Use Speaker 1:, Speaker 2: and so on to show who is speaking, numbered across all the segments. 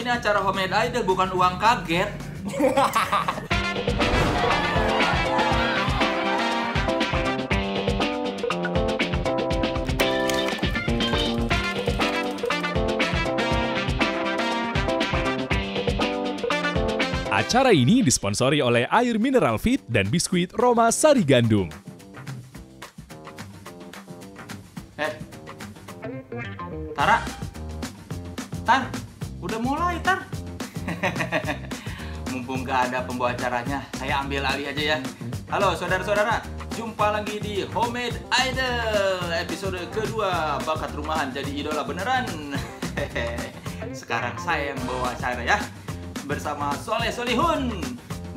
Speaker 1: ini acara Homemade Idol, bukan uang kaget.
Speaker 2: Acara ini disponsori oleh air mineral Fit dan biskuit Roma Sari Gandum.
Speaker 1: Tara, Tar, udah mulai Tar. Mumpung gak ada pembawa acaranya, saya ambil alih aja ya. Halo saudara-saudara, jumpa lagi di Homemade Idol episode kedua, bakat rumahan jadi idola beneran. Sekarang saya yang bawa acara ya, bersama Soleh Solihun,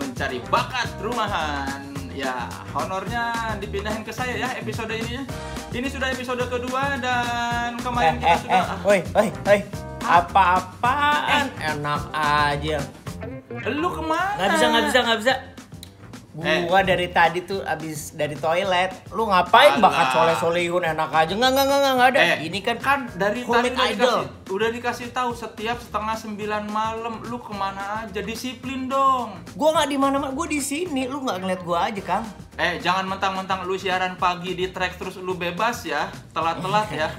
Speaker 1: mencari bakat rumahan. Ya, honornya dipindahin ke saya ya episode ini ya. Ini sudah episode kedua dan kemarin kita sudah...
Speaker 3: Woi, apa-apaan? Enak aja.
Speaker 1: Lu kemana?
Speaker 3: Nggak bisa. Gua dari tadi tuh abis dari toilet. Lu ngapain bakat Soleh-Solihun enak aja? Nggak ada. Ini kan
Speaker 1: dari
Speaker 3: Homemade
Speaker 1: tadi
Speaker 3: Idol.
Speaker 1: udah dikasih tahu setiap 8:30 malam. Lu kemana aja? Disiplin dong.
Speaker 3: Gua nggak di mana-mana, gua di sini. Lu nggak ngeliat gua aja, Kang.
Speaker 1: Jangan mentang-mentang lu siaran pagi di track terus lu bebas ya. Telat-telat ya.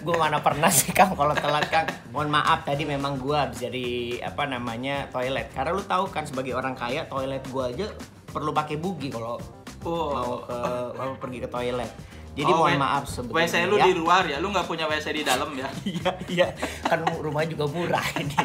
Speaker 3: Gue mana pernah sih Kang kalau telat Kang. Mohon maaf tadi memang gue habis dari toilet. Karena lu tahu kan sebagai orang kaya toilet gue aja perlu pakai bugi kalau mau pergi ke toilet. Jadi mohon maaf sebetulnya.
Speaker 1: WC lu di luar ya, lu nggak punya WC di dalam ya?
Speaker 3: Iya, kan rumah juga murah ini.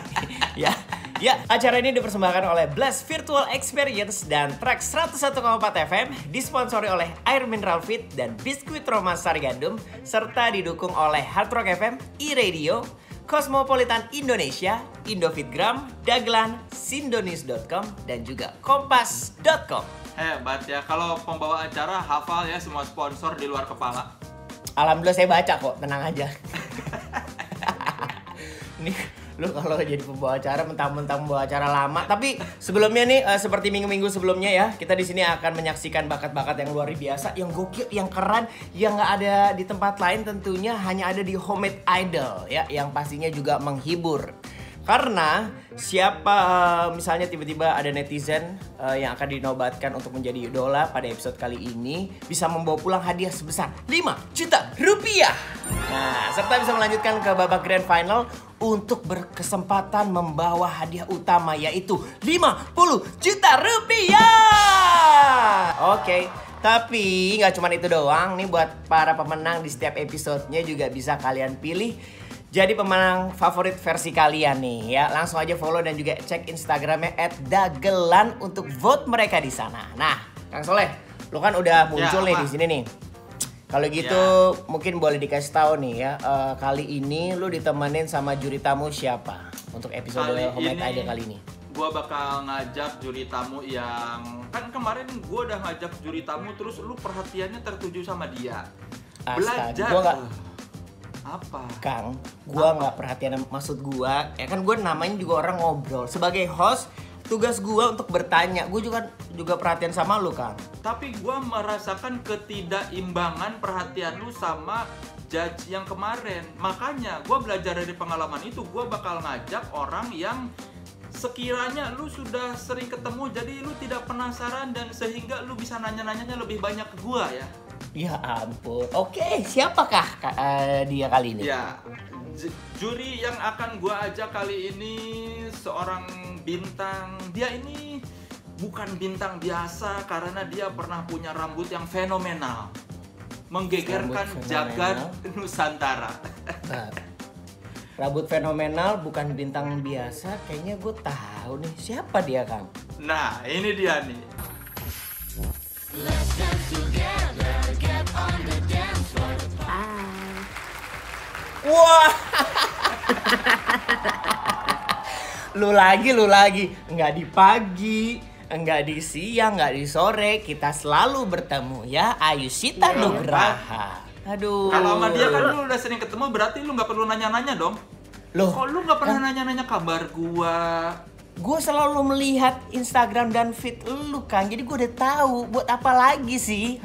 Speaker 3: Ya, acara ini dipersembahkan oleh Blast Virtual Experience dan Track 101,4 FM, disponsori oleh Air Mineral Fit dan Biskuit Roma Sari Gandum, serta didukung oleh Hard Rock FM, iRadio, Cosmopolitan Indonesia, Indofitgram, Dagelan, Sindonews.com, dan juga Kompas.com.
Speaker 1: Hebat ya, kalau pembawa acara hafal ya semua sponsor di luar kepala.
Speaker 3: Alhamdulillah saya baca kok, tenang aja. Nih, lu kalau jadi pembawa acara mentang-mentang pembawa acara lama. Tapi sebelumnya nih seperti minggu-minggu sebelumnya ya, kita di sini akan menyaksikan bakat-bakat yang luar biasa, yang gokil, yang keren, yang nggak ada di tempat lain tentunya hanya ada di Homemade Idol ya, yang pastinya juga menghibur. Karena siapa misalnya tiba-tiba ada netizen yang akan dinobatkan untuk menjadi idola pada episode kali ini bisa membawa pulang hadiah sebesar 5 juta rupiah. Nah, serta bisa melanjutkan ke babak grand final untuk berkesempatan membawa hadiah utama yaitu 50 juta rupiah. Oke. Tapi nggak cuma itu doang nih, buat para pemenang di setiap episodenya juga bisa kalian pilih jadi pemenang favorit versi kalian nih ya. Langsung aja follow dan juga cek Instagramnya @dagelan untuk vote mereka di sana. Nah, Kang Soleh, lu kan udah muncul nih di sini nih. Kalau gitu mungkin boleh dikasih tahu nih ya, kali ini lu ditemenin sama juri tamu siapa untuk episode Homemade Idol kali ini?
Speaker 1: Gua bakal ngajak juri tamu yang kan kemarin gua udah ngajak juri tamu terus lu perhatiannya tertuju sama dia. Belajar.
Speaker 3: Gua gak...
Speaker 1: Apa?
Speaker 3: Kang, gua nggak perhatian, maksud gua ya kan gua namanya juga orang ngobrol. Sebagai host, tugas gua untuk bertanya. Gua juga perhatian sama lu, Kang.
Speaker 1: Tapi gua merasakan ketidakimbangan perhatian lu sama judge yang kemarin. Makanya gua belajar dari pengalaman itu, gua bakal ngajak orang yang sekiranya lu sudah sering ketemu jadi lu tidak penasaran dan sehingga lu bisa nanya-nanyanya lebih banyak ke gua ya.
Speaker 3: Ya ampun. Oke, siapakah dia kali ini?
Speaker 1: Ya, juri yang akan gua ajak kali ini seorang bintang. Dia ini bukan bintang biasa karena dia pernah punya rambut yang fenomenal, menggegerkan jagat Nusantara.
Speaker 3: Rambut fenomenal, bukan bintang biasa. Kayaknya gue tahu nih siapa dia, Kang.
Speaker 1: Nah, ini dia nih.
Speaker 4: Let's dance together, get on the dance floor.
Speaker 3: Wah. Lu lagi. Enggak di pagi, enggak di siang, enggak di sore. Kita selalu bertemu ya, Ayushita Nugraha. Aduh.
Speaker 1: Kalau sama dia kan lu udah sering ketemu, berarti lu nggak perlu nanya-nanya dong.
Speaker 3: Loh,
Speaker 1: kok lu nggak pernah nanya-nanya kabar gua?
Speaker 3: Gue selalu melihat Instagram dan feed lu, Kang. Jadi gue udah tahu buat apa lagi sih,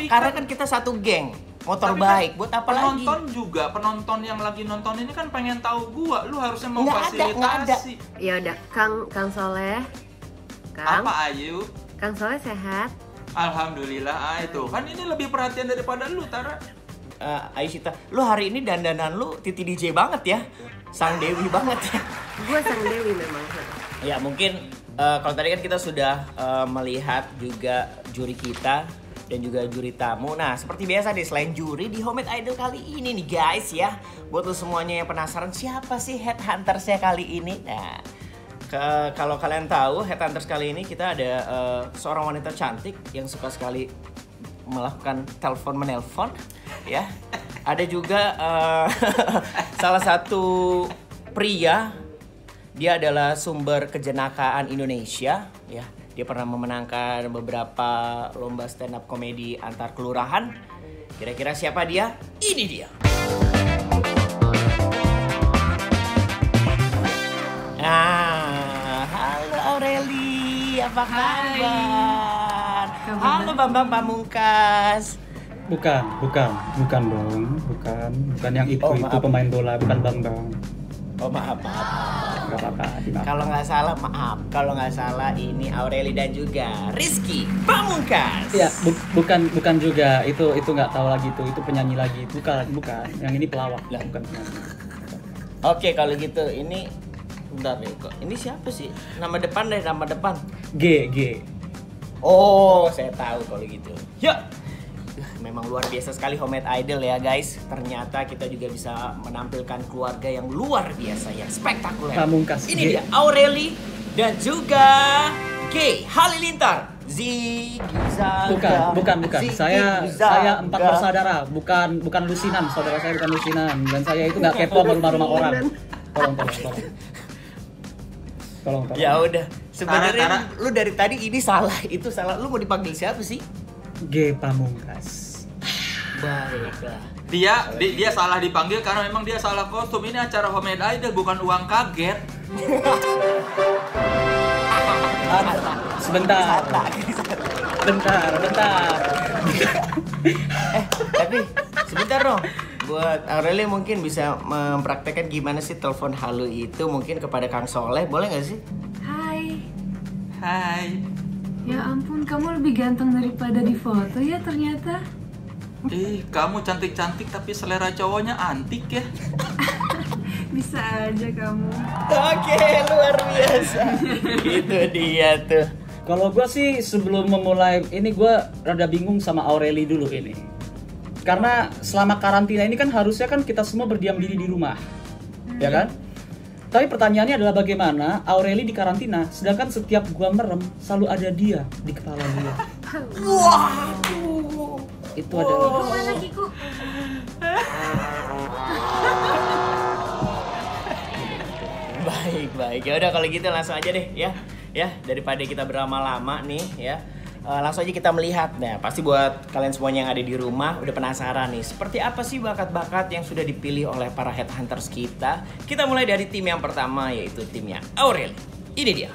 Speaker 3: Karena kan kita satu geng. motor
Speaker 1: Tapi
Speaker 3: baik.
Speaker 1: kan
Speaker 3: Buat apa lagi?
Speaker 1: penonton juga, penonton yang lagi nonton ini kan pengen tahu gua. Lu harusnya
Speaker 3: Nggak ada.
Speaker 1: memfasilitasi.
Speaker 5: Ya udah, Kang Soleh. Kang,
Speaker 1: Apa Ayu?
Speaker 5: Kang Soleh sehat?
Speaker 1: Alhamdulillah, itu kan ini lebih perhatian daripada lu, Tara.
Speaker 3: Aisyita, lu hari ini dandanan lu Titi DJ banget ya. Sang Dewi banget ya.
Speaker 5: Gua sang Dewi memang.
Speaker 3: Ya mungkin kalau tadi kan kita sudah melihat juga juri kita dan juga juri tamu. Nah seperti biasa deh, selain juri di Homemade Idol kali ini nih guys ya, buat lo semuanya yang penasaran siapa sih headhuntersnya kali ini. Nah kalau kalian tahu headhunters kali ini kita ada seorang wanita cantik yang suka sekali melakukan telepon menelpon ya. Ada juga salah satu pria. Dia adalah sumber kejenakaan Indonesia ya. Dia pernah memenangkan beberapa lomba stand up komedi antar kelurahan. Kira-kira siapa dia? Ini dia. Halo Aureli, apa kabar? Halo Bambang Pamungkas.
Speaker 6: Bukan dong, bukan yang itu pemain bola, bukan Bambang.
Speaker 3: Oh maaf.
Speaker 6: Gak apa-apa, dimaafkan.
Speaker 3: Kalau nggak salah maaf. Kalau nggak salah ini Aureli dan juga Rizky Pamungkas.
Speaker 6: Ya, bukan juga. Itu nggak tahu lagi tuh. Itu penyanyi lagi. Bukan. Yang ini pelawak.
Speaker 3: Lah.
Speaker 6: Bukan penyanyi.
Speaker 3: Oke kalau gitu ini bentar nih kok. Ini siapa sih? Nama depan.
Speaker 6: G.
Speaker 3: Oh, saya tahu kalau gitu. Ya. Memang luar biasa sekali Homemade Idol ya guys. Ternyata kita juga bisa menampilkan keluarga yang luar biasa, yang spektakuler.
Speaker 6: Pamungkas.
Speaker 3: Ini
Speaker 6: G.
Speaker 3: dia Aureli dan juga G Halilintar. Ziggy Zaga.
Speaker 6: Bukan.
Speaker 3: Ziggy
Speaker 6: Saya
Speaker 3: Zaga.
Speaker 6: 4 bersaudara, bukan lusinan. Saudara saya bukan lusinan dan saya itu nggak kepo sama rumah orang. Tolong.
Speaker 3: Ya udah. Sebenarnya
Speaker 1: Tara.
Speaker 3: lu dari tadi ini salah, itu salah. Lu mau dipanggil siapa sih?
Speaker 6: G Pamungkas.
Speaker 3: Baiklah.
Speaker 1: Dia salah dipanggil karena memang dia salah kostum. Ini acara Homemade Idol, bukan uang kaget.
Speaker 6: Sebentar.
Speaker 3: Tapi sebentar dong. Buat Aureli mungkin bisa mempraktekkan gimana sih telepon halo itu mungkin kepada Kang Soleh, boleh nggak sih?
Speaker 1: Hai.
Speaker 7: Ya ampun, kamu lebih ganteng daripada di foto ya ternyata.
Speaker 1: Kamu cantik-cantik tapi selera cowoknya antik ya.
Speaker 7: Bisa aja kamu.
Speaker 3: Oke, luar biasa. Itu dia tuh.
Speaker 6: Kalau gue sih sebelum memulai ini gue rada bingung sama Aureli dulu ini. Karena selama karantina ini kan harusnya kan kita semua berdiam diri di rumah. Ya kan? Tapi pertanyaannya adalah bagaimana Aureli di karantina sedangkan setiap gua merem selalu ada dia di kepala gua.
Speaker 3: Waduh.
Speaker 6: Itu adalah
Speaker 7: Mana Kiku?
Speaker 3: Baik. Ya udah kalau gitu langsung aja deh ya. Ya, daripada kita berlama-lama nih ya. Langsung aja kita melihat. Nah, pasti buat kalian semuanya yang ada di rumah udah penasaran nih, seperti apa sih bakat-bakat yang sudah dipilih oleh para headhunters kita. Kita mulai dari tim yang pertama, yaitu timnya Aureli. Ini dia.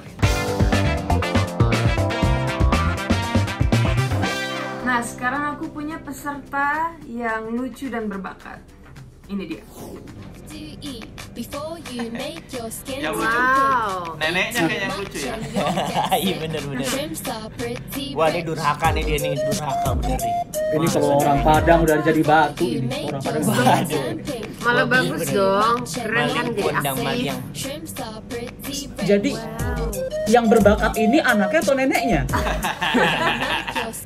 Speaker 7: Nah, sekarang aku punya peserta yang lucu dan berbakat. Ini dia.
Speaker 4: To eat before you make your skin
Speaker 1: Yang lucu.
Speaker 5: Wow.
Speaker 1: Neneknya kayak yang lucu ya.
Speaker 3: Iya bener.
Speaker 4: Shrimps are pretty
Speaker 3: Wah, ini
Speaker 4: red.
Speaker 3: durhaka nih dia nih, durhaka bener nih.
Speaker 6: ini kalau orang Padang udah jadi batu ini. Orang Padang
Speaker 3: Waduh.
Speaker 5: Malah
Speaker 3: Wah,
Speaker 5: bagus
Speaker 3: bener.
Speaker 5: dong. Keren kan jadi
Speaker 3: Kondang
Speaker 5: aktif.
Speaker 3: Maliang.
Speaker 4: Shrimps are pretty red.
Speaker 6: Jadi yang berbakat ini anaknya atau neneknya?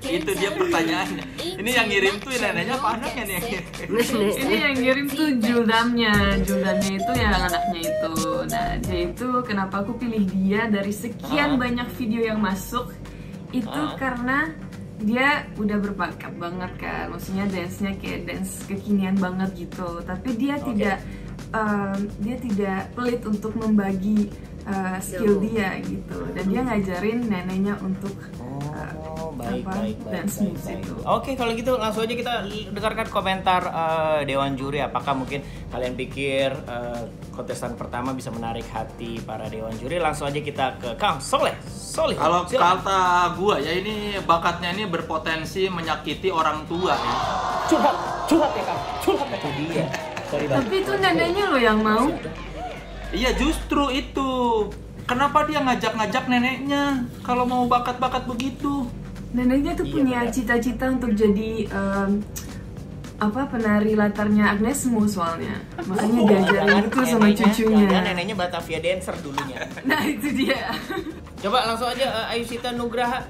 Speaker 1: Itu dia pertanyaannya. Ini yang ngirim tuh neneknya apa anaknya nih yang ngirim?
Speaker 7: Ini yang ngirim tuh Juldamnya itu yang anaknya itu. Nah, dia itu kenapa aku pilih dia dari sekian banyak video yang masuk itu karena dia udah berbakat banget kan. Maksudnya dance-nya kayak dance kekinian banget gitu. Tapi dia tidak pelit untuk membagi skill dia gitu. Dan dia ngajarin neneknya untuk
Speaker 3: Baik.
Speaker 7: dance moves itu.
Speaker 3: Oke, kalau gitu langsung aja kita dengarkan komentar Dewan Juri. Apakah mungkin kalian pikir kontestan pertama bisa menarik hati para Dewan Juri? Langsung aja kita ke Kang Soleh.
Speaker 1: Kalau
Speaker 3: silakan.
Speaker 1: kata gua ya, ini bakatnya ini berpotensi menyakiti orang tua ya.
Speaker 6: Curhat. Curhat ya kamu, curhat ya kamu.
Speaker 3: Iya.
Speaker 6: Sorry bang.
Speaker 7: Tapi itu neneknya loh yang mau.
Speaker 1: Iya justru itu. Kenapa dia ngajak-ngajak neneknya kalau mau bakat-bakat begitu?
Speaker 7: Neneknya tuh
Speaker 3: Iya,
Speaker 7: punya
Speaker 3: benar.
Speaker 7: cita-cita untuk jadi penari latarnya Agnes Mo soalnya. Makanya diajarin itu sama cucunya.
Speaker 3: Jangan neneknya Batavia dancer dulunya.
Speaker 7: Nah itu dia.
Speaker 3: Coba langsung aja Ayushita Nugraha.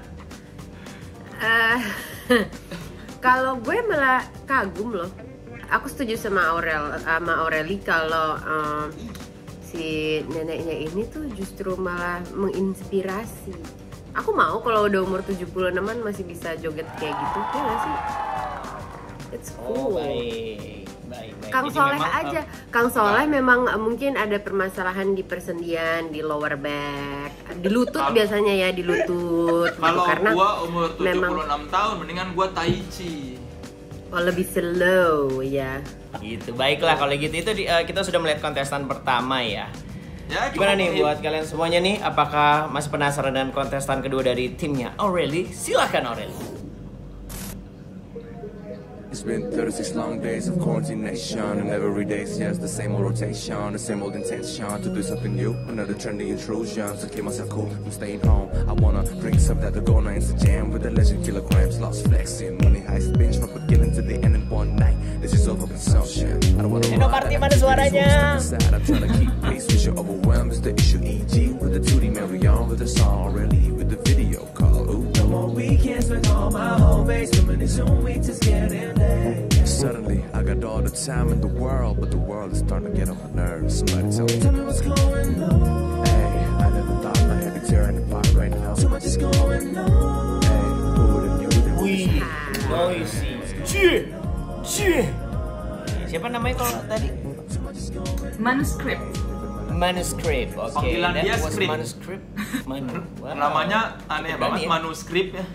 Speaker 5: Kalau gue malah kagum loh. Aku setuju sama Aureli kalau si neneknya ini tuh justru malah menginspirasi. Aku mau kalau udah umur 76-an masih bisa joget kayak gitu, ya gak sih? It's cool.
Speaker 3: Baik.
Speaker 5: Kang
Speaker 3: Jadi
Speaker 5: Soleh
Speaker 3: memang,
Speaker 5: aja. Kang Soleh memang mungkin ada permasalahan di persendian, di lower back, di lutut biasanya ya, di lutut.
Speaker 1: Kalau
Speaker 5: karena
Speaker 1: gua umur 76
Speaker 5: memang
Speaker 1: tahun mendingan gua tai chi.
Speaker 5: lebih slow ya.
Speaker 3: gitu. Baiklah kalau gitu kita sudah melihat kontestan pertama ya.
Speaker 1: Ya,
Speaker 3: Gimana nih
Speaker 1: cukup.
Speaker 3: buat kalian semuanya nih? Apakah masih penasaran dengan kontestan kedua dari timnya Aureli? Silahkan Aureli.
Speaker 8: It's been 36 long days of quarantine nation, and every day's just the same old rotation, the same old intention to do something new, another trendy intrusion, to keep myself cool, I'm staying home. I wanna drink some that the gonna Instagram with the legend kilograms, lost flexing, money heist binge from beginning to the end in one night. This is overconsumption. I don't wanna
Speaker 3: Eno Marti, mana suaranya?
Speaker 8: I'm trying to keep pace with your overwhelm. Is the issue EG with the 2D Marion with the song already with the video call. Ooh. No more weekends with all my home base, reminiscing we just getting late. Suddenly, I got all the time in the world, but the world is starting to get on my nerves. Somebody tell me what's going on. Hey, I never thought my head would tear in the pot right now. So much is going on. Hey, who would've knew that we
Speaker 3: Wih, noisy. Siapa namanya kalau tadi?
Speaker 7: Manuscript.
Speaker 3: Manuscript. Oke.
Speaker 1: Panggilan
Speaker 3: That
Speaker 1: dia
Speaker 3: was
Speaker 1: script.
Speaker 3: Manuscript. Wow.
Speaker 1: Namanya aneh
Speaker 3: Berani
Speaker 1: banget,
Speaker 3: ya?
Speaker 1: manuskrip ya.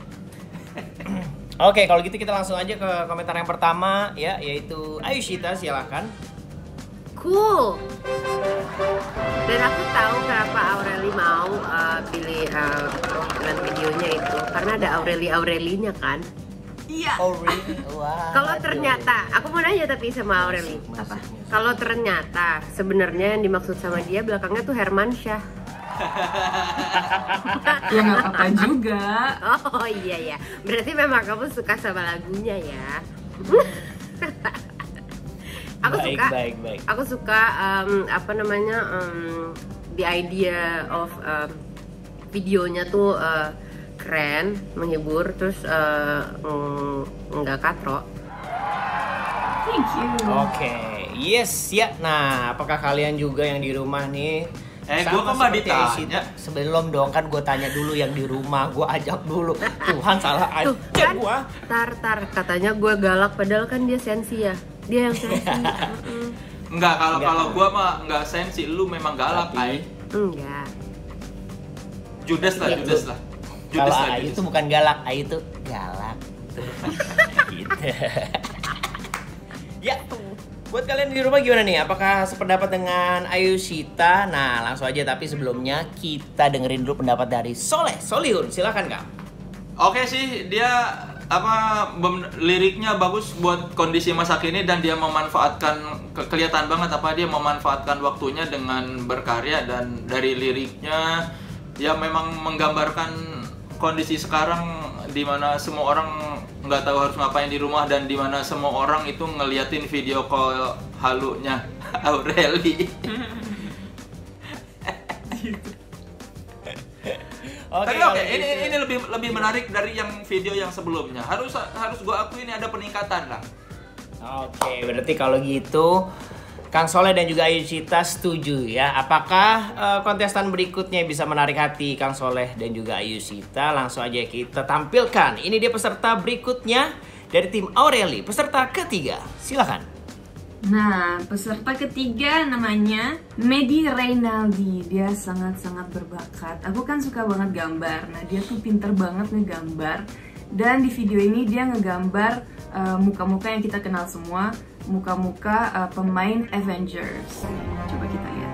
Speaker 3: Oke, kalau gitu kita langsung aja ke komentar yang pertama ya, yaitu Ayushita, silakan.
Speaker 5: Cool. Dan aku tahu kenapa Aureli mau pilih tampilan videonya itu karena ada Aurelinya kan.
Speaker 7: Iya.
Speaker 3: Oh really? Wah.
Speaker 5: Kalau ternyata, aku mau nanya tapi sama Aureli, apa? Kalau ternyata sebenarnya yang dimaksud sama dia belakangnya tuh Hermansyah.
Speaker 7: Ya nggak apa-apa juga.
Speaker 5: Oh iya ya, berarti memang kamu suka sama lagunya ya. Aku
Speaker 3: Baik,
Speaker 5: suka.
Speaker 3: baik.
Speaker 5: Aku suka the idea of videonya tuh keren, menghibur, terus nggak katro.
Speaker 7: Thank you.
Speaker 3: Oke, yes ya. Nah, apakah kalian juga yang di rumah nih?
Speaker 1: Gua kok nggak
Speaker 3: seperti
Speaker 1: ditanya?
Speaker 3: Ayushita? Sebelum dong kan gue tanya dulu yang di rumah, gue ajak dulu. Tuhan salah
Speaker 5: Tuh
Speaker 3: aja
Speaker 5: kan,
Speaker 3: gue.
Speaker 5: tar katanya gue galak padahal kan dia sensi ya. Dia yang sensi.
Speaker 1: Enggak, kalau
Speaker 3: Enggak.
Speaker 1: gua mah enggak sensi, lu memang galak,
Speaker 3: Tapi-
Speaker 1: Ay.
Speaker 5: Enggak.
Speaker 1: Judes lah,
Speaker 3: Iya,
Speaker 1: Judes
Speaker 3: lu-
Speaker 1: lah.
Speaker 3: Kalau
Speaker 1: Judes lah,
Speaker 3: Ayu
Speaker 1: Judes.
Speaker 3: itu bukan galak, Ayu itu galak. Gitu. Ya, buat kalian di rumah gimana nih? Apakah sependapat dengan Ayushita? Nah, langsung aja. Tapi sebelumnya kita dengerin dulu pendapat dari Solihun. Silakan Kak.
Speaker 1: Oke sih, dia liriknya bagus buat kondisi masa kini dan dia memanfaatkan kelihatan banget dia memanfaatkan waktunya dengan berkarya, dan dari liriknya dia memang menggambarkan kondisi sekarang di mana semua orang nggak tahu harus ngapain di rumah dan di mana semua orang itu ngeliatin video call halunya Aureli. Tapi oke, ini lebih menarik dari yang video yang sebelumnya. Harus gua akui ini ada peningkatan lah.
Speaker 3: Oke, berarti kalau gitu Kang Soleh dan juga Ayushita setuju ya. Apakah kontestan berikutnya bisa menarik hati Kang Soleh dan juga Ayushita? Langsung aja kita tampilkan. Ini dia peserta berikutnya dari tim Aureli, peserta ketiga. Silakan.
Speaker 7: Nah, peserta ketiga namanya Medi Reynaldi. Dia sangat-sangat berbakat. Aku kan suka banget gambar. Nah, dia tuh pinter banget ngegambar. Dan di video ini dia ngegambar muka-muka yang kita kenal semua, muka-muka pemain Avengers. Coba kita lihat.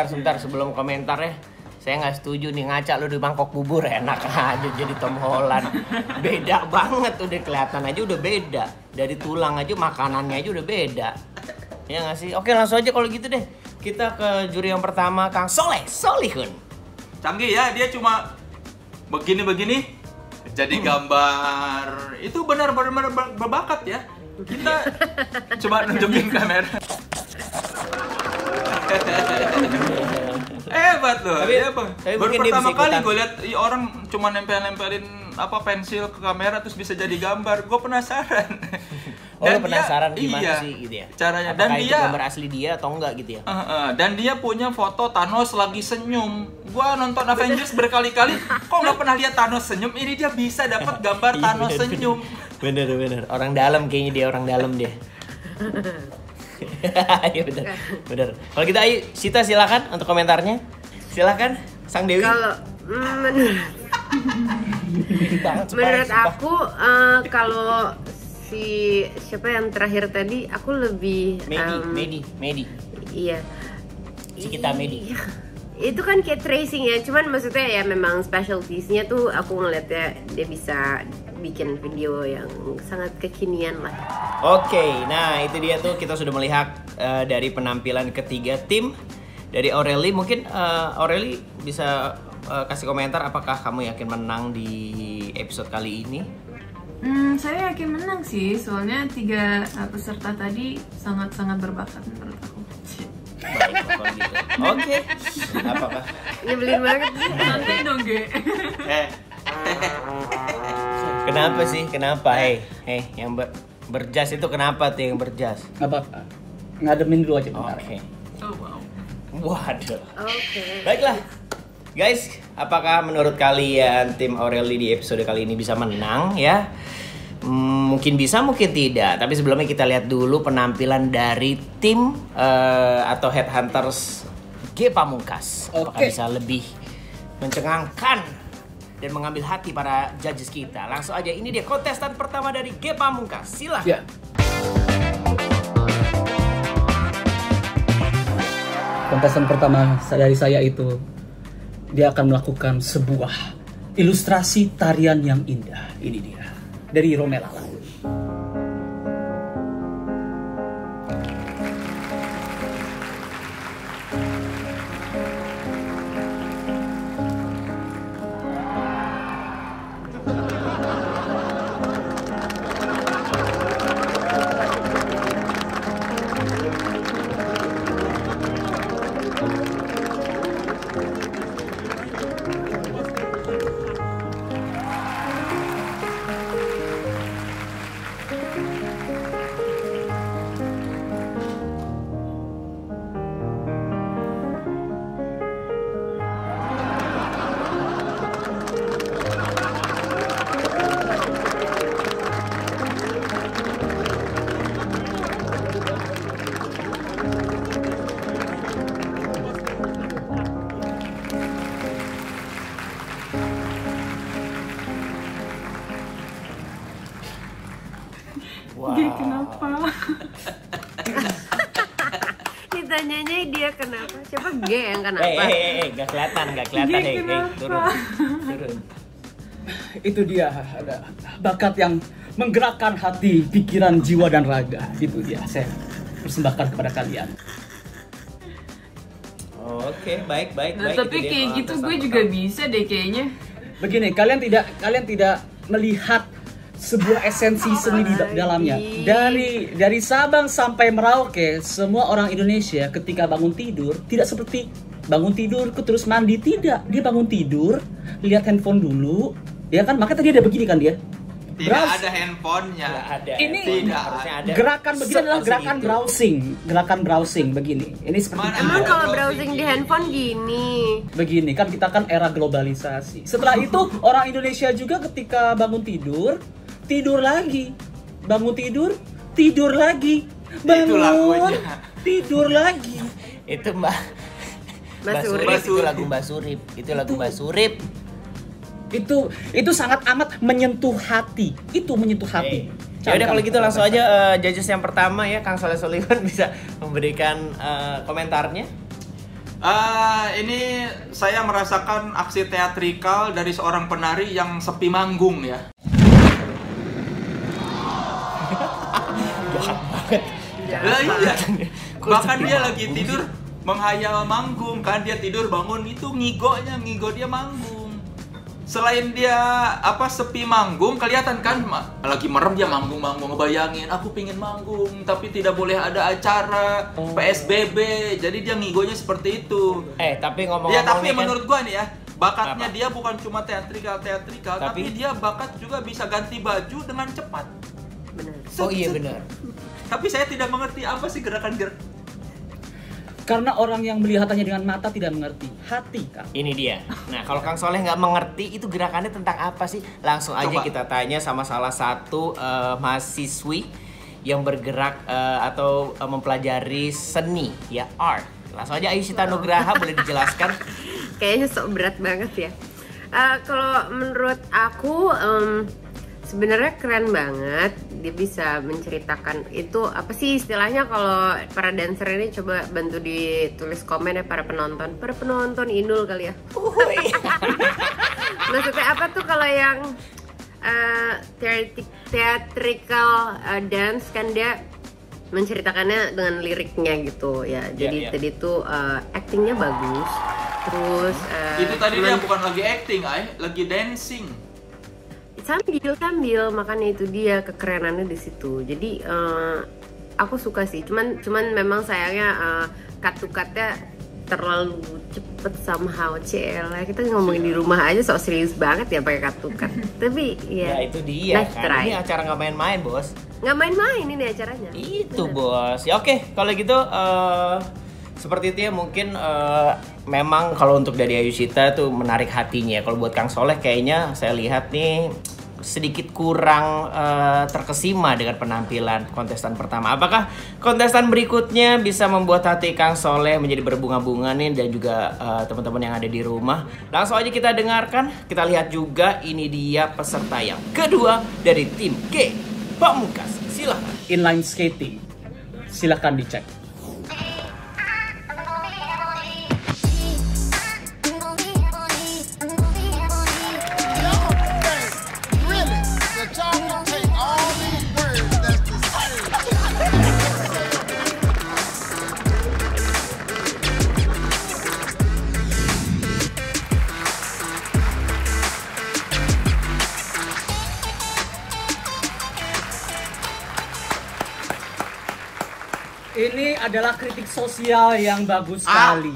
Speaker 3: sebentar sebelum komentarnya. Saya nggak setuju nih, ngaca lu di mangkok bubur enak aja jadi Tom Holland. Beda banget, udah kelihatan aja udah beda. Dari tulang aja makanannya aja udah beda. Ya nggak sih? Oke, langsung aja kalau gitu deh. Kita ke juri yang pertama, Kang Solihun.
Speaker 1: Canggih ya, dia cuma begini-begini jadi gambar. Itu benar-benar berbakat ya. Kita coba nunjukin kamera. Hebat loh.
Speaker 3: Tapi
Speaker 1: Baru
Speaker 3: mungkin dia
Speaker 1: pertama
Speaker 3: bisa
Speaker 1: kali
Speaker 3: ikutan.
Speaker 1: gue lihat orang cuma nempelin pensil ke kamera terus bisa jadi gambar. Gue penasaran.
Speaker 3: Oh,
Speaker 1: Dan
Speaker 3: lu penasaran
Speaker 1: dia-
Speaker 3: gimana
Speaker 1: iya,
Speaker 3: sih gitu ya?
Speaker 1: caranya.
Speaker 3: Apakah
Speaker 1: Dan
Speaker 3: itu
Speaker 1: dia
Speaker 3: gambar asli dia atau enggak gitu ya?
Speaker 1: dan dia punya foto Thanos lagi senyum. Gua nonton Avengers berkali-kali, kok nggak pernah lihat Thanos senyum. Ini dia bisa dapat gambar
Speaker 3: Iya,
Speaker 1: Thanos senyum.
Speaker 3: Bener. Orang dalam kayaknya dia, orang dalam dia. Iya bener. Kalau kita ayo, Sita silakan untuk komentarnya. Silakan, Sang Dewi.
Speaker 5: Kalau menurut aku kalau si siapa yang terakhir tadi aku lebih
Speaker 3: Medi.
Speaker 5: iya
Speaker 3: Si kita Medi.
Speaker 5: Iya. Itu kan kayak tracing ya, cuman maksudnya ya memang specialtiesnya tuh aku ngeliatnya dia bisa bikin video yang sangat kekinian lah.
Speaker 3: Oke, nah itu dia tuh kita sudah melihat dari penampilan ketiga tim dari Aureli. Mungkin Aureli bisa kasih komentar apakah kamu yakin menang di episode kali ini?
Speaker 7: Saya yakin menang sih, soalnya 3 peserta tadi sangat-sangat berbakat menurut aku.
Speaker 3: Baik kalau gitu. Oke. Apakah?
Speaker 5: Nyebelin banget.
Speaker 7: Santai dong, Ge.
Speaker 3: Kenapa sih? Kenapa? Hei, yang berjas itu kenapa tuh yang berjas?
Speaker 6: Apa? Ngademin dulu aja bentar.
Speaker 3: Oke.
Speaker 7: Oh wow.
Speaker 3: Waduh.
Speaker 5: Oke.
Speaker 3: Baiklah. Guys, apakah menurut kalian tim Aureli di episode kali ini bisa menang ya? Mungkin bisa, mungkin tidak. Tapi sebelumnya kita lihat dulu penampilan dari tim atau Headhunters G Pamungkas. Apakah
Speaker 6: Oke.
Speaker 3: bisa lebih mencengangkan dan mengambil hati para judges kita? Langsung aja, ini dia kontestan pertama dari G Pamungkas. Silahkan.
Speaker 6: Ya. Kontestan pertama dari saya itu dia akan melakukan sebuah ilustrasi tarian yang indah. Ini dia dari Romela.
Speaker 7: Ge, kenapa?
Speaker 5: Ditanyanya dia kenapa? Siapa G yang kenapa?
Speaker 3: Gak kelihatan. Turun.
Speaker 6: Itu dia ada bakat yang menggerakkan hati, pikiran, jiwa dan raga. Itu dia saya persembahkan kepada kalian.
Speaker 3: Oke, baik.
Speaker 7: Nah, tapi
Speaker 3: Itu dia
Speaker 7: kayak gitu
Speaker 3: kontestan
Speaker 7: gue juga
Speaker 3: pertama.
Speaker 7: bisa deh kayaknya.
Speaker 6: Begini, kalian tidak melihat sebuah esensi seni di dalamnya. Dari Sabang sampai Merauke, semua orang Indonesia ketika bangun tidur tidak seperti bangun tidur terus mandi, tidak. Dia bangun tidur, lihat handphone dulu, ya kan? Makanya tadi ada begini kan dia.
Speaker 1: Tidak
Speaker 6: Browse.
Speaker 1: ada handphonenya.
Speaker 3: Nggak ada.
Speaker 6: Ini
Speaker 1: Tidak.
Speaker 3: Harusnya ada.
Speaker 6: Gerakan begini adalah
Speaker 3: Seperti
Speaker 6: gerakan
Speaker 3: itu.
Speaker 6: browsing begini. Ini seperti
Speaker 1: Mana?
Speaker 6: itu.
Speaker 5: Emang kalau
Speaker 1: Browsing
Speaker 5: browsing di
Speaker 1: gini.
Speaker 5: handphone gini.
Speaker 6: Begini kan kita kan era globalisasi. Setelah itu orang Indonesia juga ketika bangun tidur lagi, bangun tidur lagi,
Speaker 1: Itu lagunya.
Speaker 6: tidur lagi.
Speaker 3: Itu Mbak
Speaker 5: Surip.
Speaker 3: Itu lagu Mbak Surip. Itu lagu Mbak Surip.
Speaker 6: Itu sangat amat menyentuh hati. Itu menyentuh hati.
Speaker 3: Ya udah kalau gitu langsung aja judges yang pertama ya Kang Soleh Solihun bisa memberikan komentarnya.
Speaker 1: Ini saya merasakan aksi teatrikal dari seorang penari yang sepi manggung ya.
Speaker 3: Jahat banget.
Speaker 1: Lah iya. Bahkan dia lagi tidur menghayal manggung kan, dia tidur bangun itu ngigo dia manggung. Selain dia sepi manggung, kelihatan kan lagi merem dia manggung ngebayangin aku pingin manggung tapi tidak boleh ada acara PSBB. Jadi dia ngigonya seperti itu.
Speaker 3: Tapi ngomong-ngomong
Speaker 1: ya tapi
Speaker 3: nih
Speaker 1: menurut gua nih ya, bakatnya dia bukan cuma teatrikal, tapi dia bakat juga bisa ganti baju dengan cepat.
Speaker 5: Benar.
Speaker 3: Oh iya benar.
Speaker 1: Tapi saya tidak mengerti apa sih gerakan-gerakan.
Speaker 6: Karena orang yang melihatannya dengan mata tidak mengerti hati, Kak.
Speaker 3: Ini dia. Nah, kalau Kang Soleh nggak mengerti itu gerakannya tentang apa sih? Langsung aja
Speaker 1: Coba.
Speaker 3: kita tanya sama salah satu mahasiswi yang bergerak atau mempelajari seni, ya art. Langsung aja Ayushita Nugraha, boleh dijelaskan?
Speaker 5: Kayaknya sok berat banget ya. Kalau menurut aku sebenarnya keren banget. Dia bisa menceritakan itu apa sih istilahnya, kalau para dancer ini coba bantu ditulis komen ya para penonton Inul kali ya. Maksudnya apa tuh kalau yang theatrical dance kan dia menceritakannya dengan liriknya gitu ya. Jadi tadi tuh actingnya bagus. Terus
Speaker 1: Itu tadi dia bukan lagi acting, lagi dancing.
Speaker 5: sambil makanya itu dia kekerenannya di situ. Jadi aku suka sih, cuman memang sayangnya cut-to-cutnya terlalu cepet somehow. Kita ngomongin di rumah aja sok serius banget ya pakai cut-to-cut. Tapi ya
Speaker 3: itu dia
Speaker 5: nice
Speaker 3: kan.
Speaker 5: try.
Speaker 3: Ini acara nggak main-main, Bos.
Speaker 5: Nggak main-main ini acaranya.
Speaker 3: Itu Bos. Ya oke, kalau gitu seperti itu ya mungkin memang kalau untuk dari Ayushita tuh menarik hatinya. Kalau buat Kang Soleh kayaknya saya lihat nih sedikit kurang terkesima dengan penampilan kontestan pertama. Apakah kontestan berikutnya bisa membuat hati Kang Soleh menjadi berbunga-bunga nih, dan juga teman-teman yang ada di rumah? Langsung aja kita dengarkan, kita lihat juga. Ini dia peserta yang kedua dari tim G, Pamungkas. Silahkan.
Speaker 6: Inline skating. Silahkan dicek. Ini adalah kritik sosial yang bagus sekali.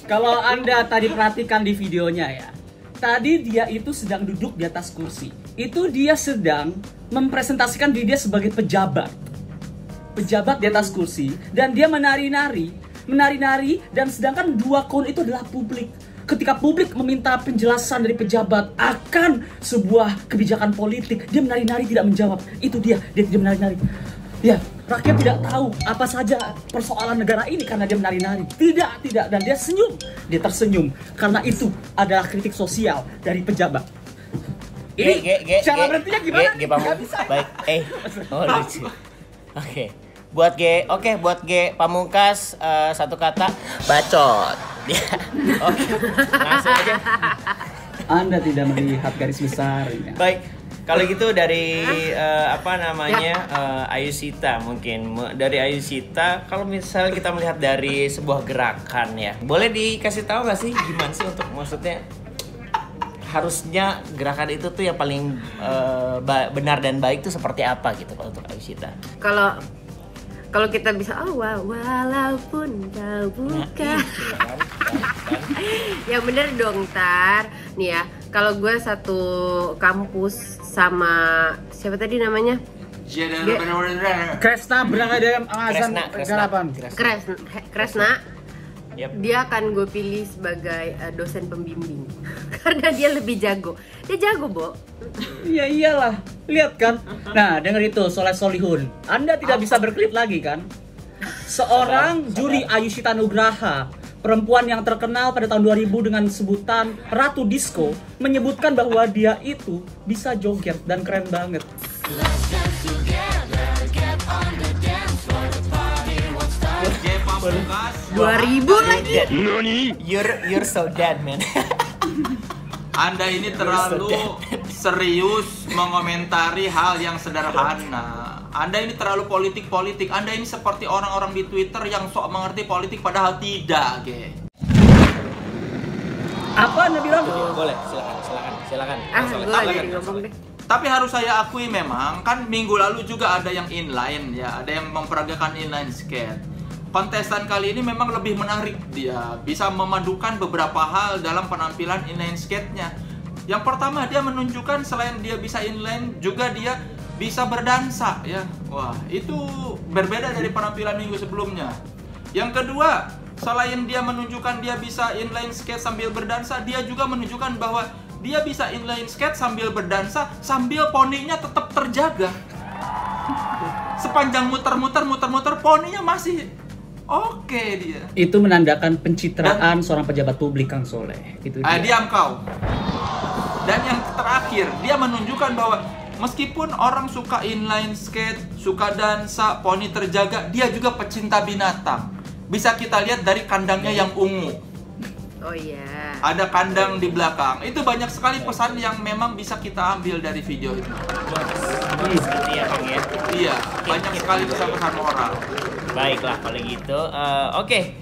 Speaker 6: Kalau Anda tadi perhatikan di videonya ya, tadi dia itu sedang duduk di atas kursi. Itu dia sedang mempresentasikan diri dia sebagai pejabat. Pejabat di atas kursi, dan dia menari-nari, dan sedangkan dua kon itu adalah publik. Ketika publik meminta penjelasan dari pejabat akan sebuah kebijakan politik, dia menari-nari tidak menjawab. Itu dia tidak menari-nari. Ya, rakyat tidak tahu apa saja persoalan negara ini karena dia menari-nari. Tidak, dan dia senyum. Dia tersenyum karena itu adalah kritik sosial dari pejabat. Ini cara berhentinya gimana? Nggak bisa.
Speaker 3: Baik, lucu. Oke. Buat G Pamungkas satu kata, bacot. Oke. Langsung aja.
Speaker 6: Anda tidak melihat garis besarnya.
Speaker 3: Baik. Kalau gitu dari Ayushita mungkin. Dari Ayushita, kalau misalnya kita melihat dari sebuah gerakan ya, boleh dikasih tahu nggak sih gimana sih untuk maksudnya harusnya gerakan itu tuh yang paling benar dan baik tuh seperti apa gitu kalau untuk Ayushita?
Speaker 5: Kalau kita bisa walaupun kau bukan. Yang bener dong Tar. Nih ya, kalau gue satu kampus sama siapa tadi namanya?
Speaker 6: Kresna Brangadayam Azan Garapan.
Speaker 5: Kresna. Yep. Dia akan gue pilih sebagai dosen pembimbing karena dia lebih jago. Dia jago, Bo.
Speaker 6: Iya iyalah, lihat kan. Nah, dengar itu Soleh Solihun. Anda tidak bisa berkelit lagi kan? Seorang juri Ayushita Nugraha, perempuan yang terkenal pada tahun 2000 dengan sebutan Ratu Disco, menyebutkan bahwa dia itu bisa joget dan keren banget.
Speaker 1: Pamungkas.
Speaker 5: 2000 lagi.
Speaker 3: You're so dead, man.
Speaker 1: Anda ini terlalu serius mengomentari hal yang sederhana. Anda ini terlalu politik-politik. Anda ini seperti orang-orang di Twitter yang sok mengerti politik padahal tidak, ge.
Speaker 6: Apa Anda bilang?
Speaker 3: Boleh, silakan.
Speaker 5: Gue lagi ngomong deh.
Speaker 1: Tapi harus saya akui memang kan minggu lalu juga ada yang inline ya, ada yang memperagakan inline skate. Kontestan kali ini memang lebih menarik, dia bisa memadukan beberapa hal dalam penampilan inline skate-nya. Yang pertama, dia menunjukkan selain dia bisa inline juga dia bisa berdansa ya. Wah, itu berbeda dari penampilan minggu sebelumnya. Yang kedua, selain dia menunjukkan dia bisa inline skate sambil berdansa, dia juga menunjukkan bahwa dia bisa inline skate sambil berdansa sambil poninya tetap terjaga. Sepanjang muter-muter poninya masih oke dia.
Speaker 6: Itu menandakan pencitraan seorang pejabat publik, Kang Soleh. Itu dia.
Speaker 1: Diam kau. Dan yang terakhir, dia menunjukkan bahwa meskipun orang suka inline skate, suka dansa, poni terjaga, dia juga pecinta binatang. Bisa kita lihat dari kandangnya yang ungu.
Speaker 5: Oh iya.
Speaker 1: Ada kandang di belakang. Itu banyak sekali pesan yang memang bisa kita ambil dari video itu.
Speaker 3: Seperti ya, Kang ya.
Speaker 1: Iya, banyak sekali pesan-pesan moral.
Speaker 3: Baiklah kalau gitu. Oke.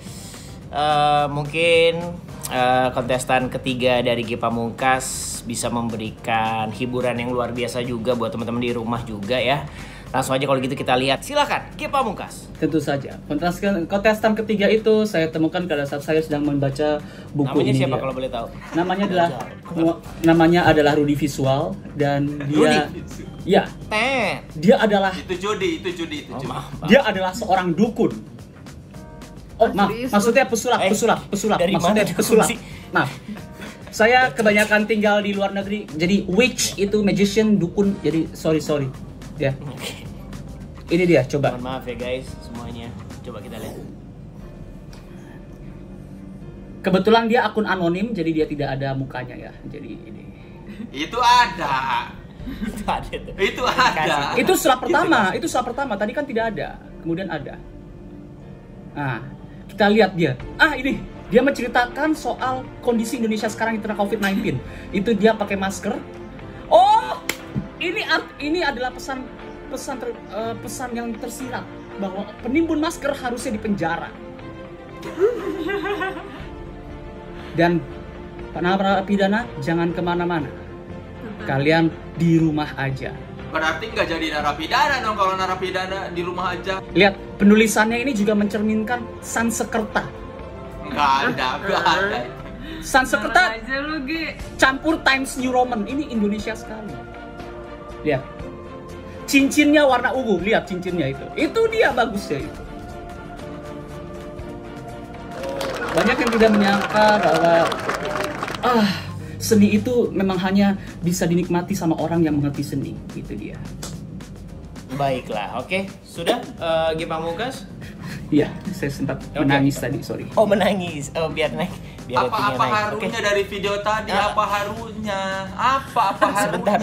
Speaker 3: Mungkin kontestan ketiga dari Ge Pamungkas bisa memberikan hiburan yang luar biasa juga buat teman-teman di rumah juga ya. Langsung aja kalau gitu kita lihat. Silakan Ge Pamungkas.
Speaker 6: Tentu saja. Kontestan ketiga itu saya temukan pada saat saya sedang membaca buku
Speaker 3: Namanya
Speaker 6: ini.
Speaker 3: siapa
Speaker 6: dia.
Speaker 3: kalau boleh tahu?
Speaker 6: Namanya adalah Rudy Visual dan dia ya, dia adalah
Speaker 1: Itu Jody.
Speaker 6: dia adalah seorang dukun. Maksudnya pesulap.
Speaker 3: Dari
Speaker 6: Maksudnya
Speaker 3: mana
Speaker 6: pesulap.
Speaker 3: dukun sih?
Speaker 6: Maaf. Saya kebanyakan tinggal di luar negeri. Jadi witch itu magician, dukun. Jadi sorry. Ya. Ini dia, coba.
Speaker 3: Mohon maaf ya guys semuanya. Coba kita lihat.
Speaker 6: Kebetulan dia akun anonim, jadi dia tidak ada mukanya ya. Jadi ini.
Speaker 1: Itu ada. Itu ada.
Speaker 6: Itu sulap pertama. Tadi kan tidak ada. Kemudian ada. Nah, kita lihat dia. Ini. Dia menceritakan soal kondisi Indonesia sekarang di tengah COVID-19. Itu dia pakai masker. Oh, ini adalah pesan yang tersirat bahwa penimbun masker harusnya dipenjara. Dan narapidana jangan kemana-mana. Kalian di rumah aja.
Speaker 1: Berarti nggak jadi narapidana dong kalau narapidana di rumah aja.
Speaker 6: Lihat, penulisannya ini juga mencerminkan Sansekerta.
Speaker 1: Nggak ada.
Speaker 6: Sansekerta
Speaker 7: Salah aja lu, Ge.
Speaker 6: campur Times New Roman. Ini Indonesia sekali. Lihat. Cincinnya warna ungu. Lihat cincinnya itu. Itu dia bagusnya itu. Banyak yang tidak menyangka bahwa seni itu memang hanya bisa dinikmati sama orang yang mengerti seni. Itu dia.
Speaker 3: Baiklah, oke. Sudah Ge Pamungkas?
Speaker 6: Iya, saya sempat menangis tadi, sorry.
Speaker 3: Oh, menangis. Oh, biar naik. Biar ratingnya
Speaker 1: Apa
Speaker 3: naik.
Speaker 1: harunya dari video tadi? Apa harunya? Apa harunya?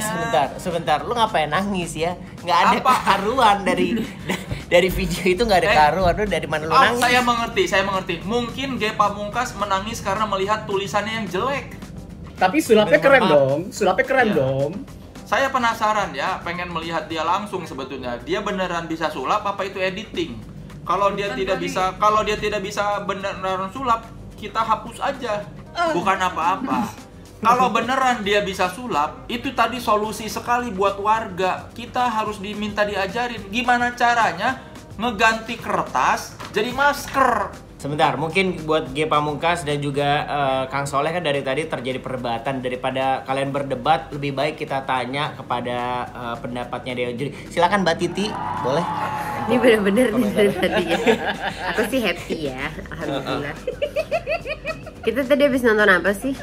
Speaker 3: Sebentar. Lu ngapain nangis ya? Nggak ada keharuan dari video itu, nggak ada keharuan. Lu dari mana lu nangis?
Speaker 1: Saya mengerti. Mungkin Ge Pamungkas menangis karena melihat tulisannya yang jelek.
Speaker 6: Tapi sulapnya keren dong.
Speaker 1: Iya. Saya penasaran ya, pengen melihat dia langsung sebetulnya. Dia beneran bisa sulap apa itu editing? Kalau dia tidak bisa beneran sulap, kita hapus aja. Bukan apa-apa. Kalau beneran dia bisa sulap, itu tadi solusi sekali buat warga. Kita harus diminta diajarin gimana caranya ngeganti kertas jadi masker.
Speaker 3: Sebentar, mungkin buat Ge Pamungkas dan juga Kang Soleh kan dari tadi terjadi perdebatan. Daripada kalian berdebat, lebih baik kita tanya kepada pendapatnya dia. Jadi silakan Mbak Titi, boleh?
Speaker 5: Ini bener-bener nih dari tadi ya. Aku sih happy ya, alhamdulillah. Kita tadi habis nonton apa sih?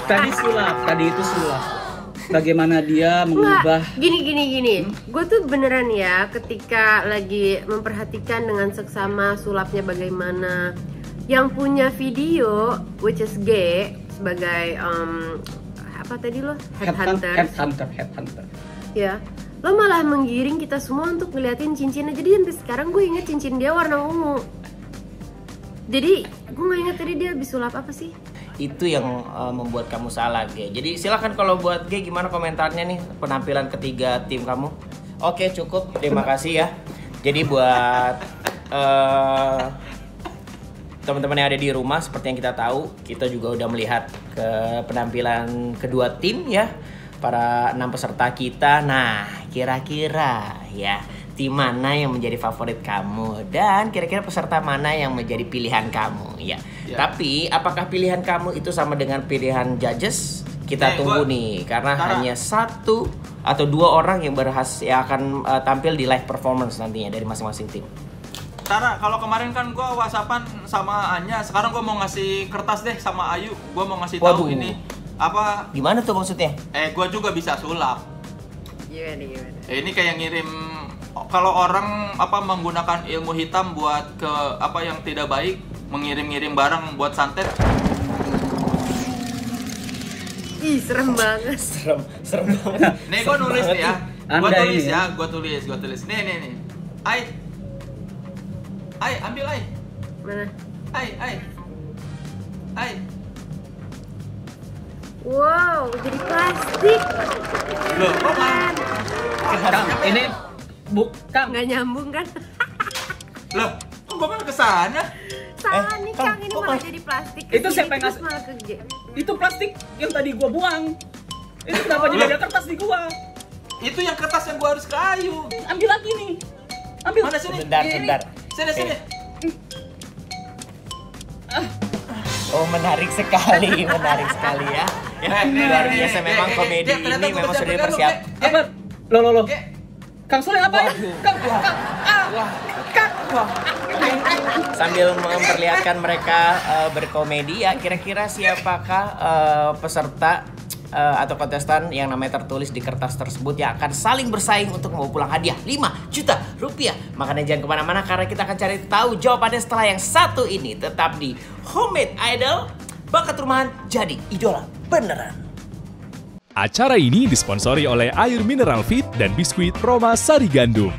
Speaker 6: Tadi itu sulap. Bagaimana dia mengubah.
Speaker 5: Gini. Gue tuh beneran ya, ketika lagi memperhatikan dengan seksama sulapnya bagaimana, yang punya video, which is G sebagai apa tadi lo? Headhunter.
Speaker 6: Headhunter.
Speaker 5: Ya, lo malah menggiring kita semua untuk ngeliatin cincinnya. Jadi sampai sekarang gue inget cincin dia warna ungu. Jadi gue nggak inget tadi dia habis sulap apa sih.
Speaker 3: Itu yang membuat kamu salah, Ge. Jadi silakan kalau buat Ge gimana komentarnya nih penampilan ketiga tim kamu. Oke, cukup. Terima kasih ya. Jadi buat teman-teman yang ada di rumah, seperti yang kita tahu, kita juga udah melihat ke penampilan kedua tim ya, para 6 peserta kita. Nah, kira-kira ya tim mana yang menjadi favorit kamu dan kira-kira peserta mana yang menjadi pilihan kamu ya. Tapi apakah pilihan kamu itu sama dengan pilihan judges? Kita tunggu nih, karena hanya 1 atau 2 orang yang yang akan tampil di live performance nantinya dari masing-masing tim.
Speaker 1: Tara, kalau kemarin kan gue whatsappan sama Anya, sekarang gue mau ngasih kertas deh sama Ayu. Gue mau ngasih tahu ini apa?
Speaker 3: Gimana tuh maksudnya?
Speaker 1: Gue juga bisa sulap.
Speaker 5: Gimana?
Speaker 1: Ini kayak ngirim, kalau orang menggunakan ilmu hitam buat ke yang tidak baik, mengirim-ngirim barang buat santet.
Speaker 5: Ih, serem banget.
Speaker 3: Serem banget.
Speaker 1: Nih gue nulis nih ya. Gue tulis. Nih. Ai, ambil Ai.
Speaker 5: Mana?
Speaker 1: Ai.
Speaker 5: Wow, jadi plastik.
Speaker 1: Loh, kok
Speaker 5: Keren.
Speaker 6: Kang, ini Kang.
Speaker 5: Nggak nyambung kan?
Speaker 1: Loh, kok gue malah kesana?
Speaker 5: Salah nih
Speaker 3: Kang,
Speaker 5: Kang, ini
Speaker 3: kok
Speaker 5: malah jadi plastik.
Speaker 6: Itu
Speaker 5: kesini,
Speaker 6: siapa yang
Speaker 5: terus
Speaker 6: ngasih?
Speaker 5: malah ke G.
Speaker 6: Itu plastik yang tadi gua buang. Ini kenapa jadi ada kertas di gua?
Speaker 1: Itu yang kertas yang gue harus ke Ayu.
Speaker 6: Ambil lagi nih. Ambil.
Speaker 1: Mana sini?
Speaker 3: Bentar.
Speaker 1: Sini.
Speaker 3: Oh, menarik sekali ya. Luar biasa memang komedi ini memang sudah dipersiapkan.
Speaker 6: Apa? Loh.
Speaker 1: Ge.
Speaker 6: Kang Soleh apa ya? Kang.
Speaker 3: Sambil memperlihatkan mereka berkomedi ya, kira-kira siapakah peserta atau kontestan yang namanya tertulis di kertas tersebut yang akan saling bersaing untuk membawa pulang hadiah 5 juta rupiah. Makanya jangan kemana-mana karena kita akan cari tahu jawabannya setelah yang satu ini. Tetap di Homemade Idol, bakat rumahan jadi idola beneran.
Speaker 2: Acara ini disponsori oleh air mineral Fit dan biskuit Roma Sari Gandum.